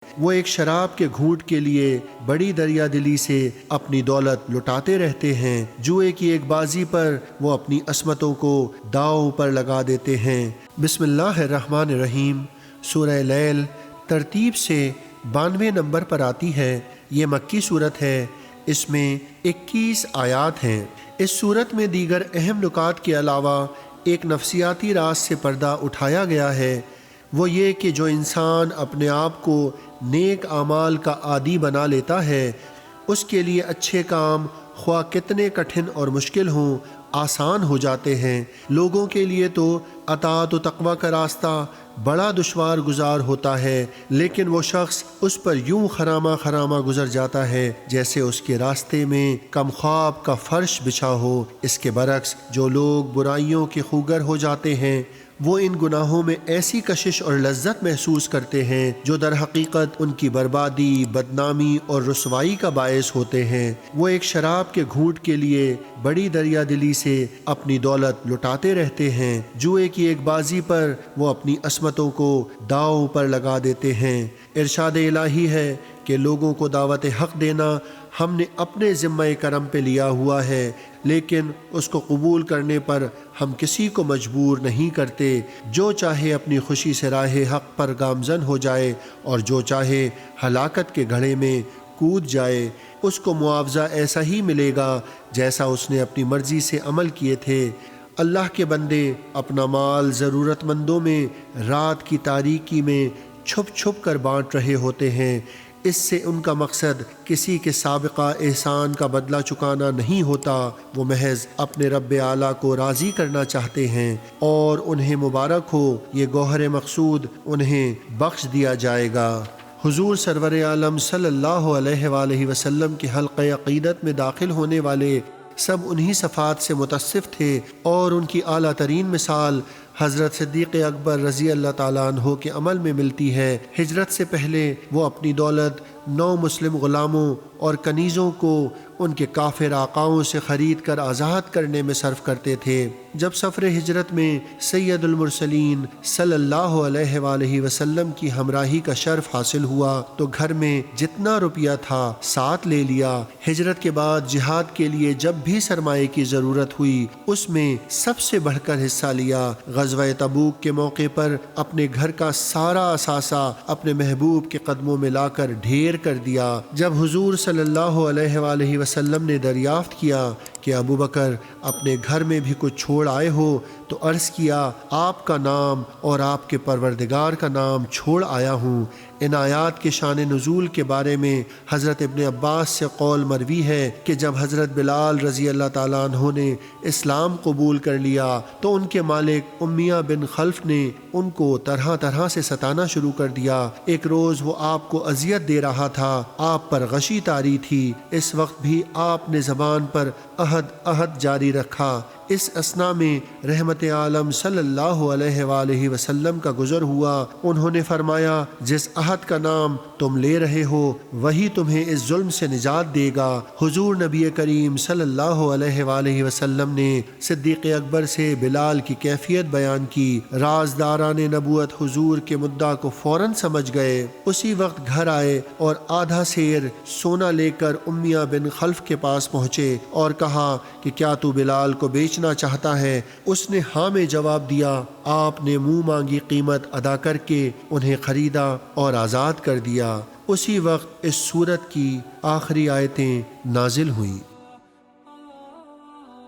وہ ایک شراب کے گھونٹ کے لیے بڑی دریا دلی سے اپنی دولت لٹاتے رہتے ہیں۔ جوئے کی ایک بازی پر وہ اپنی عصمتوں کو داؤ پر لگا دیتے ہیں۔ بسم اللہ الرحمن الرحیم۔ سورہ لیل ترتیب سے 92 نمبر پر آتی ہے۔ یہ مکی صورت ہے۔ اس میں 21 آیات ہیں۔ اس صورت میں دیگر اہم نکات کے علاوہ ایک نفسیاتی راز سے پردہ اٹھایا گیا ہے، وہ یہ کہ جو انسان اپنے آپ کو نیک اعمال کا عادی بنا لیتا ہے، اس کے لیے اچھے کام خواہ کتنے کٹھن اور مشکل ہوں آسان ہو جاتے ہیں۔ لوگوں کے لیے تو اطاعت و تقوی کا راستہ بڑا دشوار گزار ہوتا ہے، لیکن وہ شخص اس پر یوں خرامہ خرامہ گزر جاتا ہے جیسے اس کے راستے میں کم خواب کا فرش بچھا ہو۔ اس کے برعکس جو لوگ برائیوں کے خوگر ہو جاتے ہیں، وہ ان گناہوں میں ایسی کشش اور لذت محسوس کرتے ہیں جو در حقیقت ان کی بربادی، بدنامی اور رسوائی کا باعث ہوتے ہیں۔ وہ ایک شراب کے گھونٹ کے لیے بڑی دریا دلی سے اپنی دولت لٹاتے رہتے ہیں۔ جوئے کی ایک بازی پر وہ اپنی عصمتوں کو داؤ پر لگا دیتے ہیں۔ ارشاد الہی ہے کہ لوگوں کو دعوت حق دینا ہم نے اپنے ذمہ کرم پہ لیا ہوا ہے، لیکن اس کو قبول کرنے پر ہم کسی کو مجبور نہیں کرتے۔ جو چاہے اپنی خوشی سے راہ حق پر گامزن ہو جائے اور جو چاہے ہلاکت کے گڑھے میں کود جائے، اس کو معاوضہ ایسا ہی ملے گا جیسا اس نے اپنی مرضی سے عمل کیے تھے۔ اللہ کے بندے اپنا مال ضرورت مندوں میں رات کی تاریکی میں چھپ چھپ کر بانٹ رہے ہوتے ہیں۔ اس سے ان کا مقصد کسی کے سابقہ احسان کا بدلہ چکانا نہیں ہوتا، وہ محض اپنے رب اعلیٰ کو راضی کرنا چاہتے ہیں، اور انہیں مبارک ہو، یہ گوہر مقصود انہیں بخش دیا جائے گا۔ حضور سرور عالم صلی اللہ علیہ وآلہ وسلم کے حلقہ عقیدت میں داخل ہونے والے سب انہی صفات سے متصف تھے، اور ان کی اعلیٰ ترین مثال حضرت صدیق اکبر رضی اللہ تعالیٰ عنہ کے عمل میں ملتی ہے۔ ہجرت سے پہلے وہ اپنی دولت 9 مسلم غلاموں اور کنیزوں کو ان کے کافر آقاؤں سے خرید کر آزاد کرنے میں صرف کرتے تھے۔ جب سفر ہجرت میں سید المرسلین صلی اللہ علیہ وآلہ وسلم کی ہمراہی کا شرف حاصل ہوا تو گھر میں جتنا روپیہ تھا ساتھ لے لیا۔ ہجرت کے بعد جہاد کے لیے جب بھی سرمایے کی ضرورت ہوئی، اس میں سب سے بڑھ کر حصہ لیا۔ غزوہ تبوک کے موقع پر اپنے گھر کا سارا اثاثہ اپنے محبوب کے قدموں میں لا کر ڈھیر کر دیا۔ جب حضور صلی اللہ علیہ وآلہ وسلم نے دریافت کیا کہ ابو بکر اپنے گھر میں بھی کچھ چھوڑ آئے ہو تو عرض کیا، آپ کا نام اور آپ کے پروردگار کا نام چھوڑ آیا ہوں۔ ان آیات کے شان نزول کے بارے میں حضرت ابن عباس سے قول مروی ہے کہ جب حضرت بلال رضی اللہ تعالیٰ عنہ نے اسلام قبول کر لیا تو ان کے مالک امیہ بن خلف نے ان کو طرح طرح سے ستانا شروع کر دیا۔ ایک روز وہ آپ کو اذیت دے رہا تھا، آپ پر غشی طاری تھی۔ اس وقت بھی آپ نے زبان پر عہد جاری رکھا۔ اس اثنا میں رحمت عالم صلی اللہ علیہ وآلہ وسلم کا گزر ہوا۔ انہوں نے فرمایا، جس عہد کا نام تم لے رہے ہو وہی تمہیں اس ظلم سے نجات دے گا۔ حضور نبی کریم صلی اللہ علیہ وآلہ وسلم نے صدیق اکبر سے بلال کی کیفیت بیان کی۔ رازداران نبوت حضور کے مدعا کو فوراً سمجھ گئے۔ اسی وقت گھر آئے اور آدھا سیر سونا لے کر امیہ بن خلف کے پاس پہنچے اور کہا کہ کیا تو بلال کو بیچنا چاہتا ہے؟ اس نے ہاں میں جواب دیا۔ آپ نے منہ مانگی قیمت ادا کر کے انہیں خریدا اور آزاد کر دیا۔ اسی وقت اس سورت کی آخری آیتیں نازل ہوئیں۔